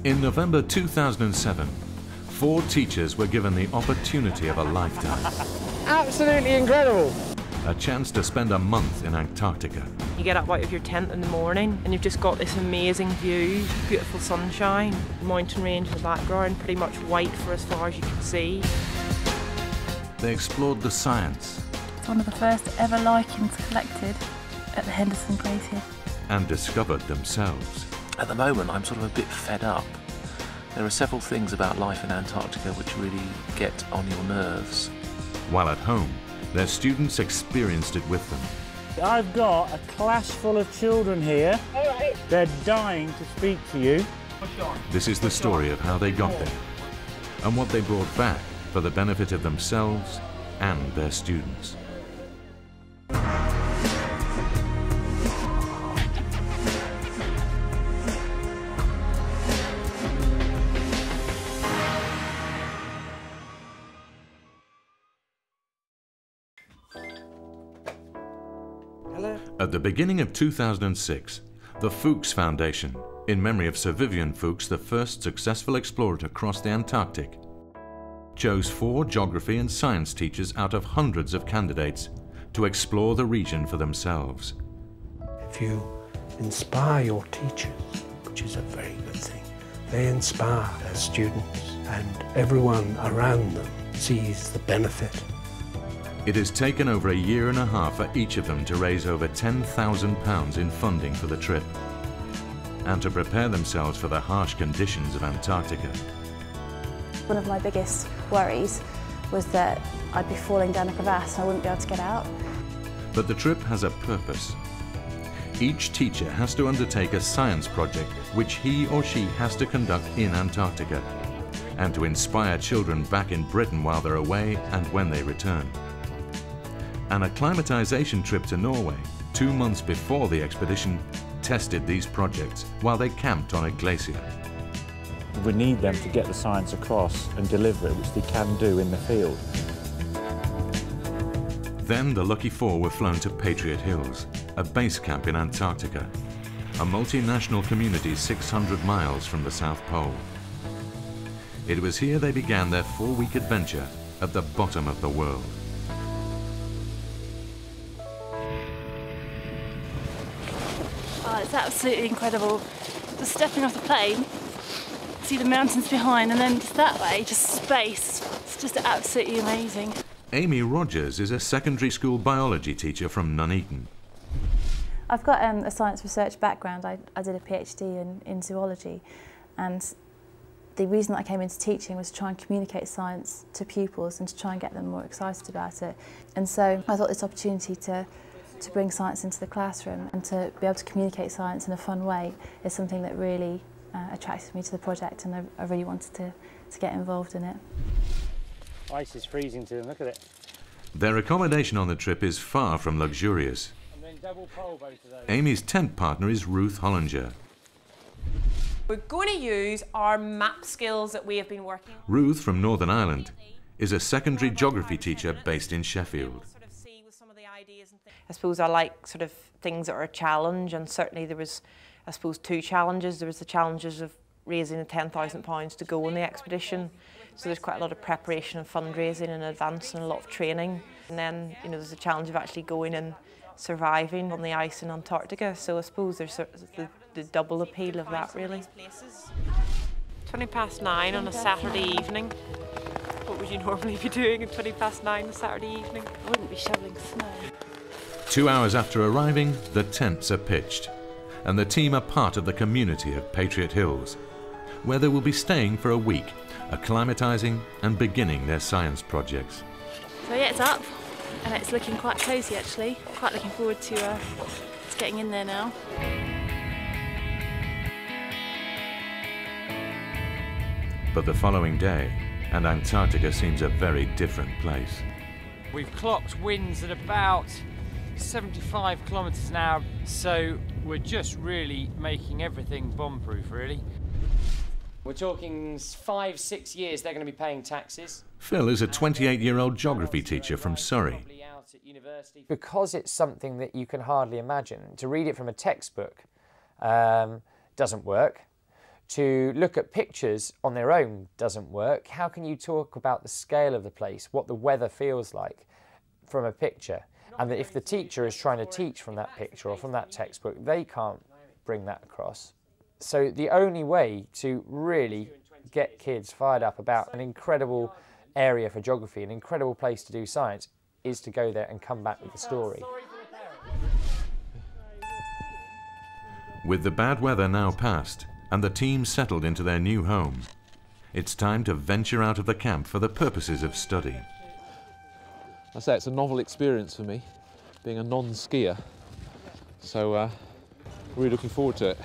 In November 2007, 4 teachers were given the opportunity of a lifetime. Absolutely incredible! A chance to spend a month in Antarctica. You get up out of your tent in the morning and you've just got this amazing view, beautiful sunshine, mountain range in the background, pretty much white for as far as you can see. They explored the science. It's one of the first ever lichens collected at the Henderson Glacier. And discovered themselves. At the moment, I'm sort of a bit fed up. There are several things about life in Antarctica which really get on your nerves. While at home, their students experienced it with them. I've got a class full of children here. All right. They're dying to speak to you. This is the story of how they got there and what they brought back for the benefit of themselves and their students. At the beginning of 2006, the Fuchs Foundation, in memory of Sir Vivian Fuchs, the first successful explorer to cross the Antarctic, chose 4 geography and science teachers out of hundreds of candidates to explore the region for themselves. If you inspire your teachers, which is a very good thing, they inspire their students and everyone around them sees the benefit. It has taken over a year and a half for each of them to raise over £10,000 in funding for the trip and to prepare themselves for the harsh conditions of Antarctica. One of my biggest worries was that I'd be falling down a crevasse and I wouldn't be able to get out. But the trip has a purpose. Each teacher has to undertake a science project which he or she has to conduct in Antarctica and to inspire children back in Britain while they're away and when they return. An acclimatization trip to Norway 2 months before the expedition tested these projects while they camped on a glacier. We need them to get the science across and deliver it, which they can do in the field. Then the lucky 4 were flown to Patriot Hills, a base camp in Antarctica, a multinational community 600 miles from the South Pole. It was here they began their 4-week adventure at the bottom of the world. Oh, it's absolutely incredible. Just stepping off the plane, see the mountains behind, and then just that way, just space. It's just absolutely amazing. Amy Rogers is a secondary school biology teacher from Nuneaton. I've got a science research background. I did a PhD in zoology, and the reason that I came into teaching was to try and communicate science to pupils and to try and get them more excited about it. And so I thought this opportunity to bring science into the classroom and to be able to communicate science in a fun way is something that really attracted me to the project, and I really wanted to get involved in it. Ice is freezing to them, look at it. Their accommodation on the trip is far from luxurious. And then double pole, both of those. Amy's tent partner is Ruth Hollinger. We're going to use our map skills that we have been working on. Ruth, from Northern Ireland, is a secondary geography teacher based in Sheffield. I suppose I like sort of things that are a challenge, and certainly there was, I suppose, 2 challenges. There was the challenges of raising the £10,000 to go on the expedition, so there's quite a lot of preparation and fundraising in advance and a lot of training. And then, you know, there's the challenge of actually going and surviving on the ice in Antarctica, so I suppose there's the double appeal of that, really. 9:20 on a Saturday evening. What would you normally be doing at 9:20 on a Saturday evening? I wouldn't be shoveling snow. 2 hours after arriving, the tents are pitched, and the team are part of the community of Patriot Hills, where they will be staying for a week, acclimatizing and beginning their science projects. So yeah, it's up, and it's looking quite cosy actually. Quite looking forward to getting in there now. But the following day, and Antarctica seems a very different place. We've clocked winds at about 75 kilometres an hour, so we're just really making everything bomb-proof, really. We're talking 5-6 years they're going to be paying taxes. Phil is a 28-year-old geography teacher from Surrey. Because it's something that you can hardly imagine, to read it from a textbook doesn't work. To look at pictures on their own doesn't work. How can you talk about the scale of the place, what the weather feels like from a picture? And that if the teacher is trying to teach from that picture or from that textbook, they can't bring that across. So the only way to really get kids fired up about an incredible area for geography, an incredible place to do science, is to go there and come back with the story. With the bad weather now past and the team settled into their new home, it's time to venture out of the camp for the purposes of study. I say it's a novel experience for me, being a non-skier, so really looking forward to it.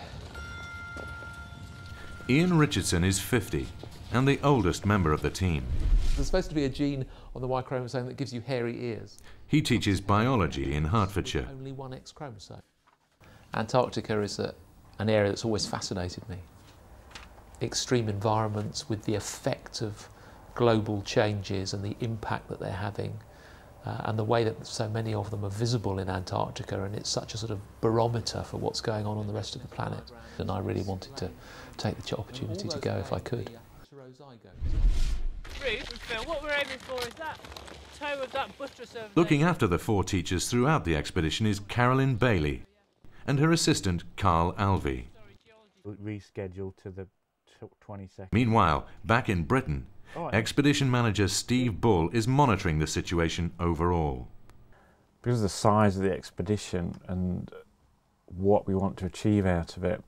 Ian Richardson is 50 and the oldest member of the team. There's supposed to be a gene on the Y chromosome that gives you hairy ears. He teaches biology in Hertfordshire. Only one X chromosome. Antarctica is an area that's always fascinated me. Extreme environments with the effect of global changes and the impact that they're having, and the way that so many of them are visible in Antarctica, and it's such a sort of barometer for what's going on the rest of the planet. And I really wanted to take the opportunity to go if I could. Phil, what we're aiming for is that toe of that buttress of... Looking after the 4 teachers throughout the expedition is Carolyn Bailey and her assistant Carl Alvey. Rescheduled to the 22nd. Meanwhile, back in Britain, expedition manager Steve Bull is monitoring the situation overall. Because of the size of the expedition and what we want to achieve out of it,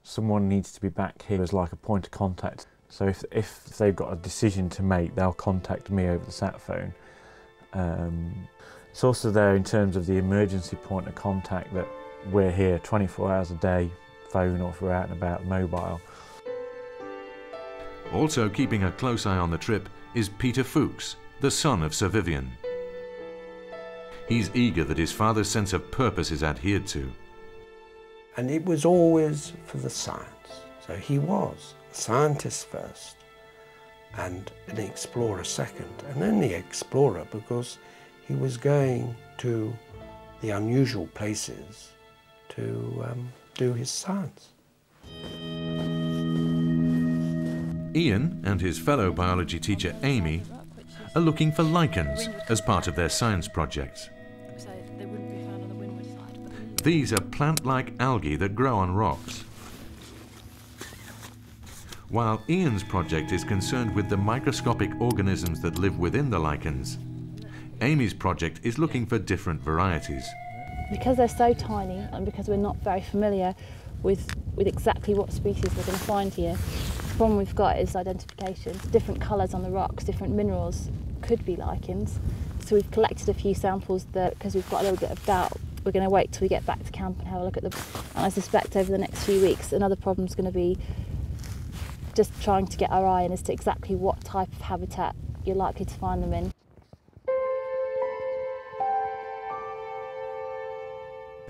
someone needs to be back here as like a point of contact. So if they've got a decision to make, they'll contact me over the sat phone. It's also there in terms of the emergency point of contact that we're here 24 hours a day, phone, or if we're out and about, mobile. Also keeping a close eye on the trip is Peter Fuchs, the son of Sir Vivian. He's eager that his father's sense of purpose is adhered to. And it was always for the science. So he was a scientist first and an explorer second, and only explorer because he was going to the unusual places to do his science. Ian and his fellow biology teacher Amy are looking for lichens as part of their science projects. These are plant-like algae that grow on rocks. While Ian's project is concerned with the microscopic organisms that live within the lichens, Amy's project is looking for different varieties. Because they're so tiny and because we're not very familiar with exactly what species we're going to find here, the problem we've got is identification. Different colours on the rocks, different minerals could be lichens. So we've collected a few samples that, because we've got a little bit of doubt, we're going to wait till we get back to camp and have a look at them. And I suspect over the next few weeks another problem's going to be just trying to get our eye in as to exactly what type of habitat you're likely to find them in.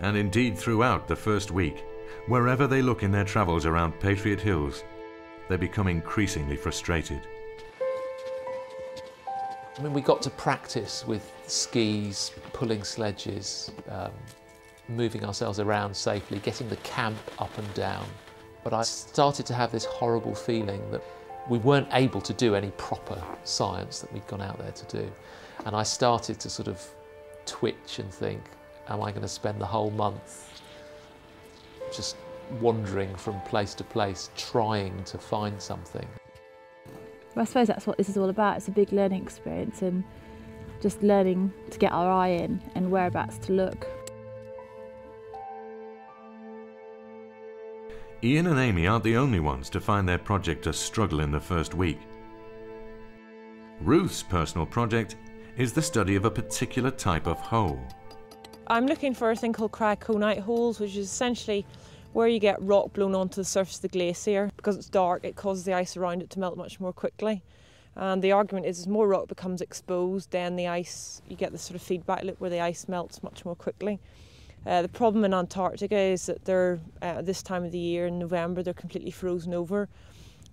And indeed throughout the first week, wherever they look in their travels around Patriot Hills, they become increasingly frustrated. I mean, we got to practice with skis, pulling sledges, moving ourselves around safely, getting the camp up and down. But I started to have this horrible feeling that we weren't able to do any proper science that we'd gone out there to do. And I started to sort of twitch and think, am I going to spend the whole month just wandering from place to place, trying to find something? Well, I suppose that's what this is all about. It's a big learning experience and just learning to get our eye in and whereabouts to look. Ian and Amy aren't the only ones to find their project a struggle in the first week. Ruth's personal project is the study of a particular type of hole. I'm looking for a thing called cryconite holes, which is essentially where you get rock blown onto the surface of the glacier. Because it's dark, it causes the ice around it to melt much more quickly. And the argument is as more rock becomes exposed, then the ice, you get this sort of feedback loop where the ice melts much more quickly. The problem in Antarctica is that they're, at this time of the year, in November, they're completely frozen over.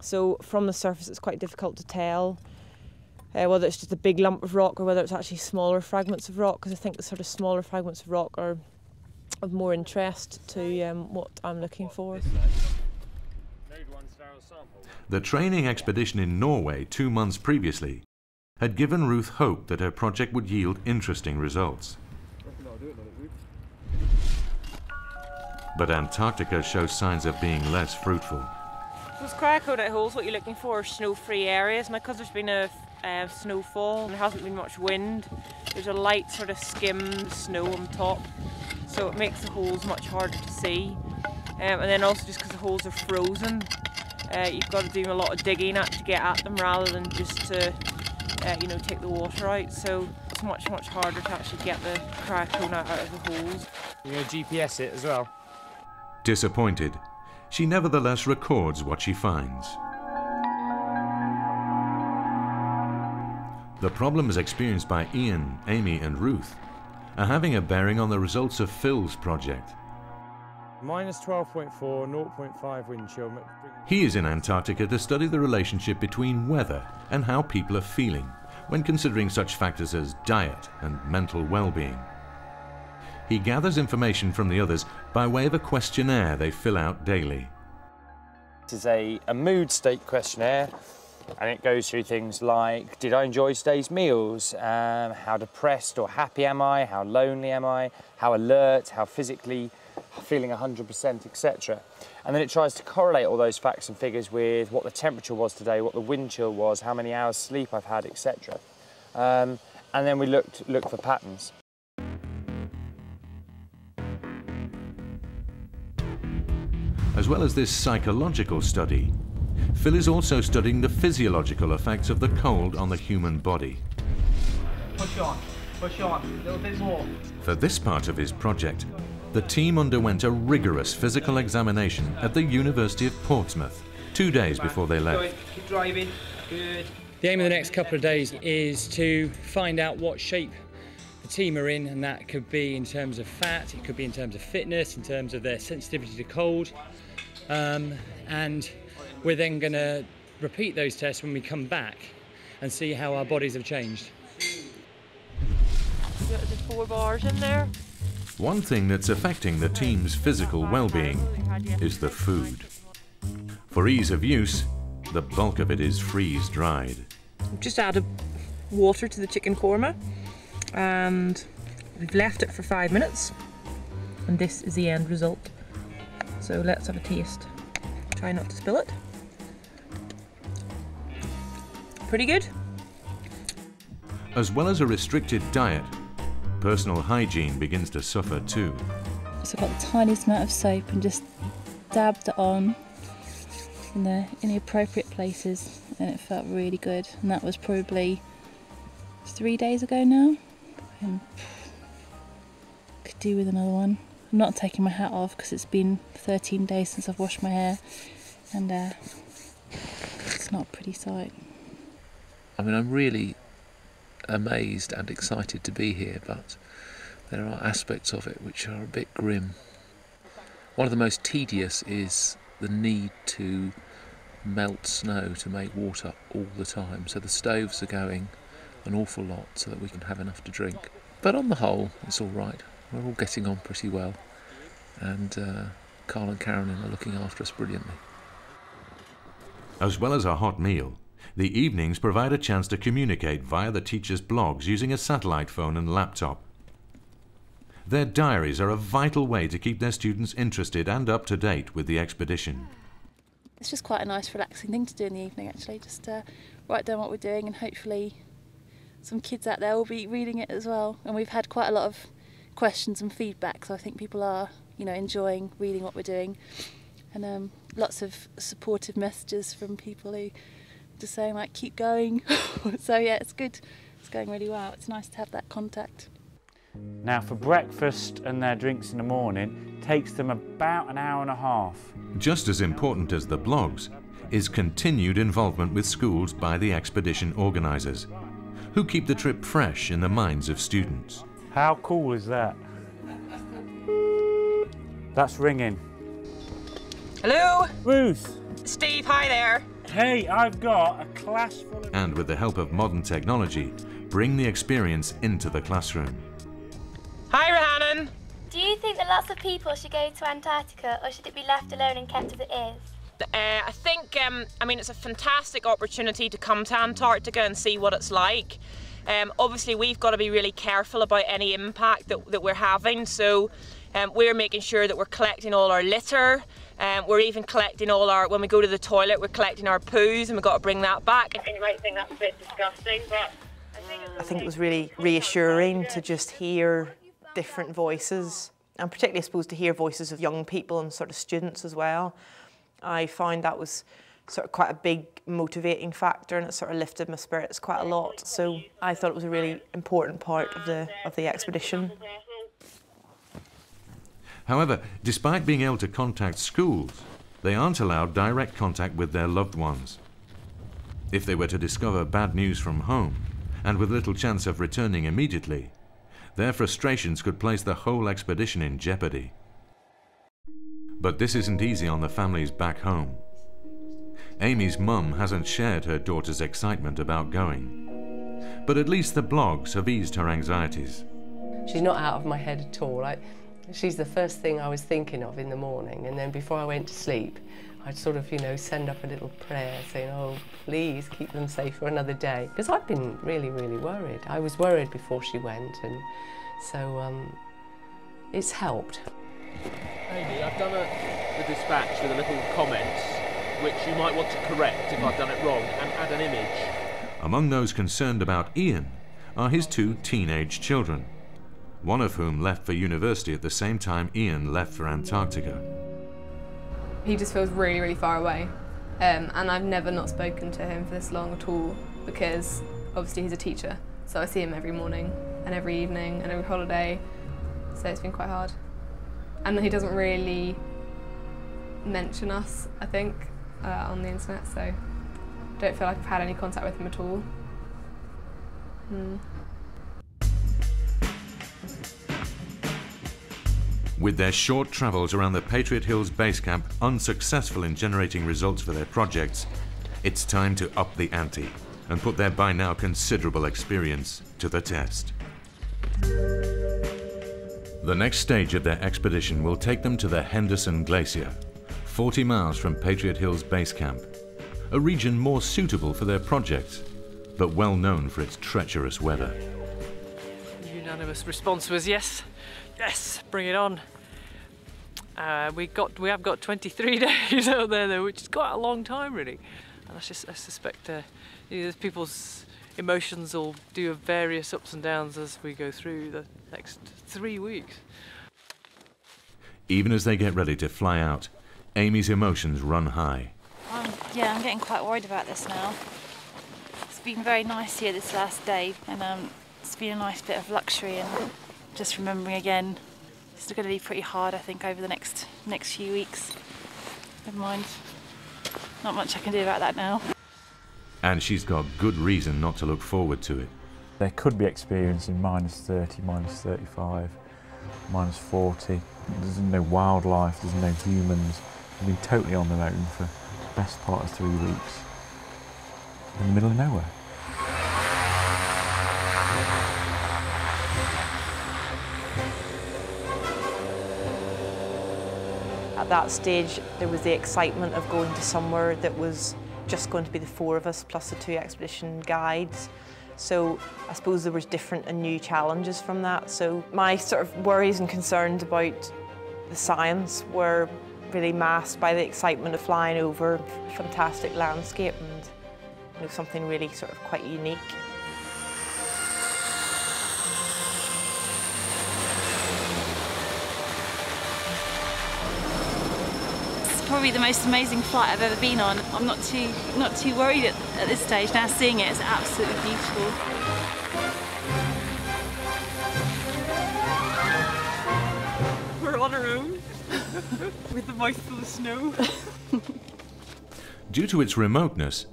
So from the surface it's quite difficult to tell whether it's just a big lump of rock or whether it's actually smaller fragments of rock, because I think the sort of smaller fragments of rock are of more interest to what I'm looking for. The training expedition in Norway 2 months previously had given Ruth hope that her project would yield interesting results. But Antarctica shows signs of being less fruitful. Those cryoconite holes, what you're looking for are snow-free areas. Now, because there's been a snowfall and there hasn't been much wind, there's a light sort of skimmed snow on top, so it makes the holes much harder to see. And then also just because the holes are frozen, you've got to do a lot of digging to get at them rather than just to, you know, take the water out. So it's much harder to actually get the cryoconite out of the holes. You're going to GPS it as well? Disappointed, she nevertheless records what she finds. The problems experienced by Ian, Amy and Ruth are having a bearing on the results of Phil's project. Minus 12.4, 0.5 wind chill. He is in Antarctica to study the relationship between weather and how people are feeling when considering such factors as diet and mental well-being. He gathers information from the others by way of a questionnaire they fill out daily. This is a mood state questionnaire, and it goes through things like, did I enjoy today's meals? How depressed or happy am I? How lonely am I? How alert? How physically feeling 100%, etc. And then it tries to correlate all those facts and figures with what the temperature was today, what the wind chill was, how many hours sleep I've had, etc. And then we look for patterns. As well as this psychological study, Phil is also studying the physiological effects of the cold on the human body. Push on, a little bit more. For this part of his project, the team underwent a rigorous physical examination at the University of Portsmouth 2 days before they left. Keep driving, good. The aim of the next couple of days is to find out what shape the team are in, and that could be in terms of fat, it could be in terms of fitness, in terms of their sensitivity to cold. And we're then going to repeat those tests when we come back and see how our bodies have changed. There's 4 bars in there. One thing that's affecting the team's physical well-being is the food. For ease of use, the bulk of it is freeze-dried. We've just added water to the chicken korma and we've left it for 5 minutes, and this is the end result. So let's have a taste. Try not to spill it. Pretty good. As well as a restricted diet, personal hygiene begins to suffer too. So I got the tiniest amount of soap and just dabbed it on in the appropriate places, and it felt really good. And that was probably 3 days ago now. And could do with another one. I'm not taking my hat off because it's been 13 days since I've washed my hair, and it's not a pretty sight. I mean, I'm really amazed and excited to be here, but there are aspects of it which are a bit grim. One of the most tedious is the need to melt snow to make water all the time, so the stoves are going an awful lot so that we can have enough to drink. But on the whole, it's all right. We're all getting on pretty well, and Carl and Carolyn are looking after us brilliantly. As well as a hot meal, the evenings provide a chance to communicate via the teachers' blogs using a satellite phone and laptop. Their diaries are a vital way to keep their students interested and up to date with the expedition. It's just quite a nice relaxing thing to do in the evening, actually, just write down what we're doing, and hopefully some kids out there will be reading it as well. And we've had quite a lot of questions and feedback, so I think people are, you know, enjoying reading what we're doing, and lots of supportive messages from people who just saying like keep going. So yeah, it's good, it's going really well. It's nice to have that contact. Now for breakfast and their drinks in the morning, it takes them about an hour and a half. Just as important as the blogs is continued involvement with schools by the expedition organisers, who keep the trip fresh in the minds of students. How cool is that? That's ringing. Hello? Ruth! Steve, hi there. Hey, I've got a class full of... And with the help of modern technology, bring the experience into the classroom. Hi, Rhiannon. Do you think that lots of people should go to Antarctica, or should it be left alone and kept as it is? I think, I mean, it's a fantastic opportunity to come to Antarctica and see what it's like. Obviously, we've got to be really careful about any impact that we're having, so we're making sure that we're collecting all our litter. We're even collecting all our, when we go to the toilet, we're collecting our poos, and we've got to bring that back. And you might think that's a bit disgusting, but I think it was really reassuring to just hear different voices, and particularly, I suppose, to hear voices of young people and sort of students as well. I found that was sort of quite a big motivating factor, and it sort of lifted my spirits quite a lot. So I thought it was a really important part of the expedition. However, despite being able to contact schools, they aren't allowed direct contact with their loved ones. If they were to discover bad news from home, and with little chance of returning immediately, their frustrations could place the whole expedition in jeopardy. But this isn't easy on the families back home. Amy's mum hasn't shared her daughter's excitement about going, but at least the blogs have eased her anxieties. She's not out of my head at all. She's the first thing I was thinking of in the morning, and then before I went to sleep, I'd sort of, you know, send up a little prayer saying, oh, please keep them safe for another day. Because I've been really, really worried. I was worried before she went, and so it's helped. Amy, I've done the dispatch with a little comment, which you might want to correct if I've done it wrong, and add an image. Among those concerned about Ian are his two teenage children, one of whom left for university at the same time Ian left for Antarctica. He just feels really, really far away, and I've never not spoken to him for this long at all, because obviously he's a teacher, so I see him every morning and every evening and every holiday, so it's been quite hard. And he doesn't really mention us, I think, on the internet, so I don't feel like I've had any contact with him at all. With their short travels around the Patriot Hills base camp unsuccessful in generating results for their projects, it's time to up the ante and put their by now considerable experience to the test. The next stage of their expedition will take them to the Henderson Glacier, 40 miles from Patriot Hills base camp, a region more suitable for their project, but well known for its treacherous weather. the unanimous response was yes. Yes, bring it on. We have got 23 days out there though, which is quite a long time really. And I suspect people's emotions will do various ups and downs as we go through the next 3 weeks. Even as they get ready to fly out, Amy's emotions run high. Yeah, I'm getting quite worried about this now. It's been very nice here this last day, and it's been a nice bit of luxury, and just remembering again, it's going to be pretty hard, I think, over the next few weeks. Never mind. Not much I can do about that now. And she's got good reason not to look forward to it. They could be experiencing -30, -35, -40. There's no wildlife, there's no humans. They've been totally on their own for the best part of 3 weeks. In the middle of nowhere. At that stage, there was the excitement of going to somewhere that was just going to be the 4 of us plus the 2 expedition guides. So I suppose there was different and new challenges from that. So my sort of worries and concerns about the science were really masked by the excitement of flying over a fantastic landscape and something really sort of quite unique. Probably the most amazing flight I've ever been on. I'm not too worried at this stage. Now seeing it, it's absolutely beautiful. We're on our own with a mouthful of snow. Due to its remoteness,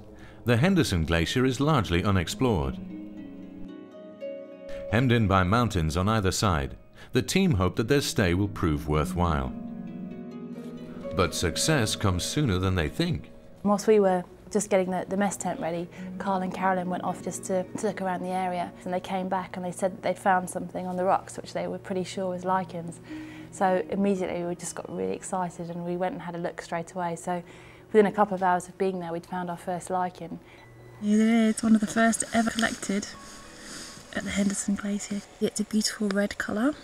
the Henderson Glacier is largely unexplored. Hemmed in by mountains on either side, the team hope that their stay will prove worthwhile. But success comes sooner than they think. Whilst we were just getting the mess tent ready, Carl and Carolyn went off just to look around the area, and they came back and they said that they'd found something on the rocks which they were pretty sure was lichens. So immediately we just got really excited and we went and had a look straight away. So within a couple of hours of being there, we'd found our first lichen. It is one of the first ever collected at the Henderson Glacier. It's a beautiful red colour,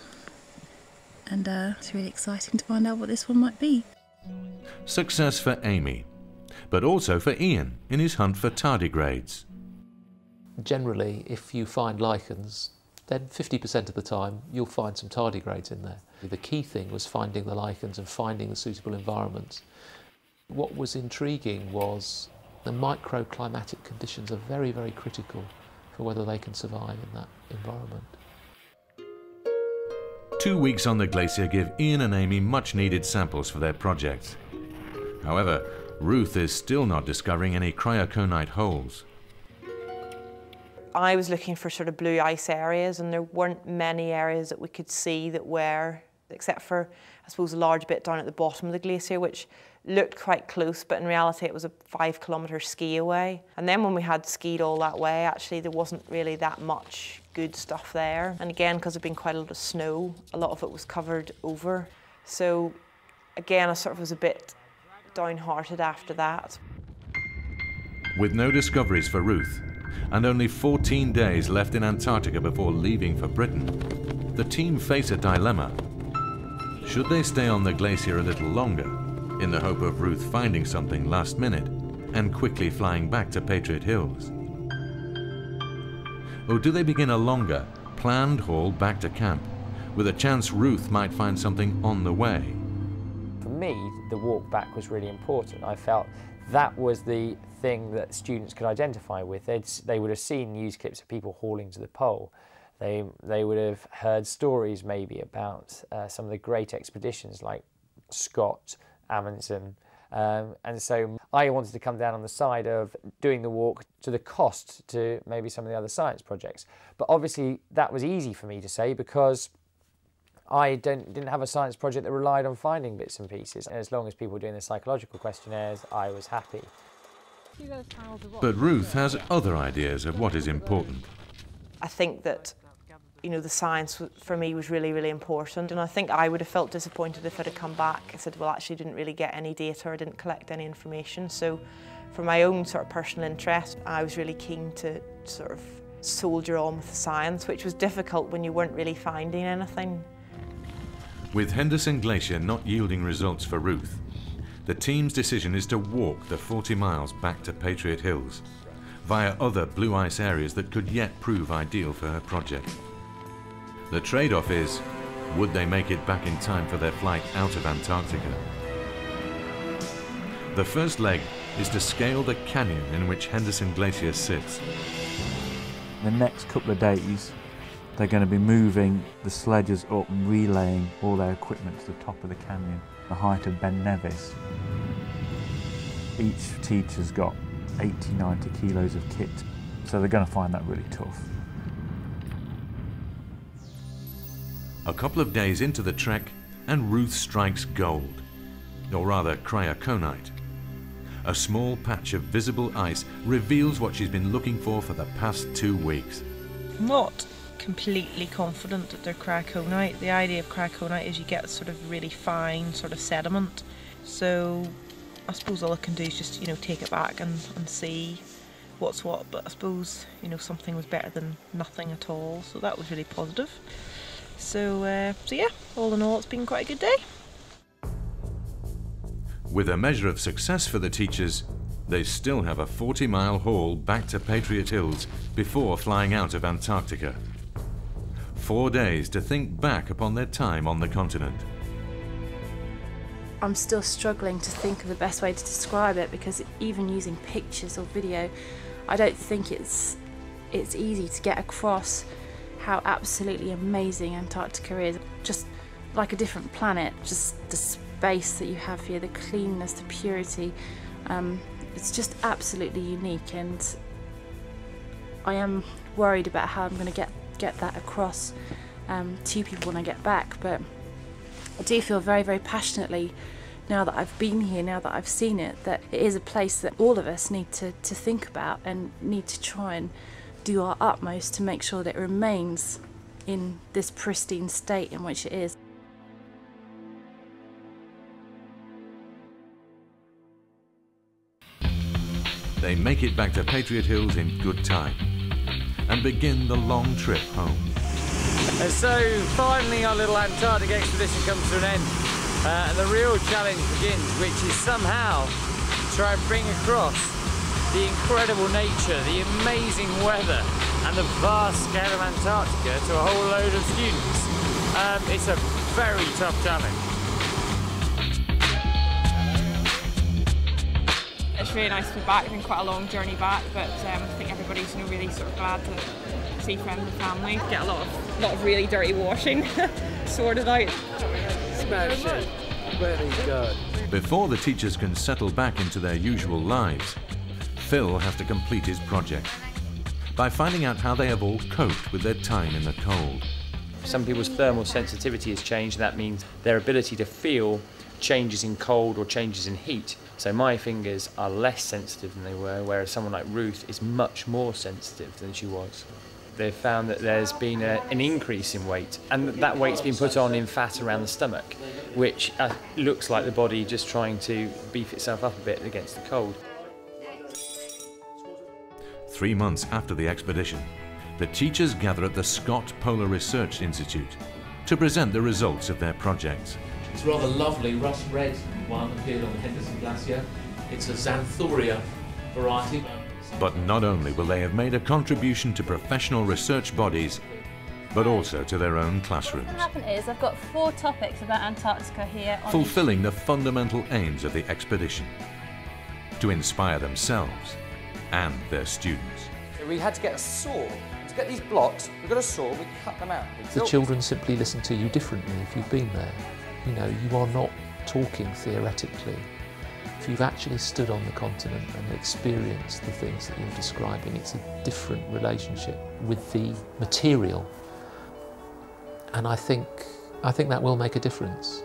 and it's really exciting to find out what this one might be. Success for Amy, but also for Ian in his hunt for tardigrades. Generally, if you find lichens, then 50% of the time you'll find some tardigrades in there. The key thing was finding the lichens and finding the suitable environments. What was intriguing was the microclimatic conditions are very, very critical for whether they can survive in that environment. 2 weeks on the glacier give Ian and Amy much needed samples for their projects. However, Ruth is still not discovering any cryoconite holes. I was looking for sort of blue ice areas, and there weren't many areas that we could see that were, except for, I suppose, a large bit down at the bottom of the glacier, which looked quite close, but in reality it was a 5-kilometre ski away. And then when we had skied all that way, actually there wasn't really that much good stuff there. And again, because there'd been quite a lot of snow, a lot of it was covered over. So again, I sort of was a bit downhearted after that. With no discoveries for Ruth, and only 14 days left in Antarctica before leaving for Britain, the team face a dilemma. Should they stay on the glacier a little longer, in the hope of Ruth finding something last minute and quickly flying back to Patriot Hills? Or do they begin a longer, planned haul back to camp, with a chance Ruth might find something on the way? For me, the walk back was really important. I felt that was the thing that students could identify with. They would have seen news clips of people hauling to the pole. They would have heard stories maybe about some of the great expeditions like Scott, Amundsen. And so I wanted to come down on the side of doing the walk to the cost to maybe some of the other science projects. But obviously that was easy for me to say because I didn't have a science project that relied on finding bits and pieces. And as long as people were doing the psychological questionnaires, I was happy. But Ruth has other ideas of what is important. I think that, you know, the science for me was really, really important. And I think I would have felt disappointed if I'd have come back and said, well, actually didn't really get any data or didn't collect any information. So for my own sort of personal interest, I was really keen to sort of soldier on with the science, which was difficult when you weren't really finding anything. With Henderson Glacier not yielding results for Ruth, the team's decision is to walk the 40 miles back to Patriot Hills, via other blue ice areas that could yet prove ideal for her project. The trade-off is, would they make it back in time for their flight out of Antarctica? The first leg is to scale the canyon in which Henderson Glacier sits. The next couple of days, they're going to be moving the sledges up and relaying all their equipment to the top of the canyon, the height of Ben Nevis. Each teacher's got 80–90 kilos of kit, so they're going to find that really tough. A couple of days into the trek, and Ruth strikes gold, or rather cryoconite. A small patch of visible ice reveals what she's been looking for the past 2 weeks. Not completely confident that they're cryoconite. The idea of cryoconite is you get sort of really fine sort of sediment. So I suppose all I can do is just, you know, take it back and see what's what. But I suppose, you know, something was better than nothing at all. So that was really positive. So yeah, all in all, it's been quite a good day. With a measure of success for the teachers, they still have a 40-mile haul back to Patriot Hills before flying out of Antarctica. 4 days to think back upon their time on the continent. I'm still struggling to think of the best way to describe it, because even using pictures or video, I don't think it's easy to get across how absolutely amazing Antarctica is. Just like a different planet, just the space that you have here, the cleanness, the purity. It's just absolutely unique, and I am worried about how I'm going to get that across to people when I get back. But I do feel very, very passionately, now that I've been here, now that I've seen it, that it is a place that all of us need to think about and need to try and do our utmost to make sure that it remains in this pristine state in which it is. they make it back to Patriot Hills in good time and begin the long trip home. And so finally our little Antarctic expedition comes to an end, and the real challenge begins, which is somehow to try and bring across the incredible nature, the amazing weather and the vast scale of Antarctica to a whole load of students. It's a very tough challenge. It's really nice to be back. It's been quite a long journey back, but I think everybody's really sort of glad to see friends and family. Get a lot of really dirty washing sorted out. Smash it. Very good. Before the teachers can settle back into their usual lives, Phil has to complete his project by finding out how they have all coped with their time in the cold. Some people's thermal sensitivity has changed, and that means their ability to feel changes in cold or changes in heat. So my fingers are less sensitive than they were, whereas someone like Ruth is much more sensitive than she was. They've found that there's been an increase in weight, and that weight's been put on in fat around the stomach, which looks like the body just trying to beef itself up a bit against the cold. 3 months after the expedition, the teachers gather at the Scott Polar Research Institute to present the results of their projects. It's a rather lovely rust red one appeared on the Henderson Glacier. It's a Xanthoria variety. But not only will they have made a contribution to professional research bodies, but also to their own classrooms, What happened is I've got 4 topics about Antarctica here on fulfilling the fundamental aims of the expedition: to inspire themselves and their students. We had to get a saw. To get these blocks, we've got a saw, we cut them out. The children simply listen to you differently if you've been there. You know, you are not talking theoretically. If you've actually stood on the continent and experienced the things that you're describing, it's a different relationship with the material. And I think that will make a difference.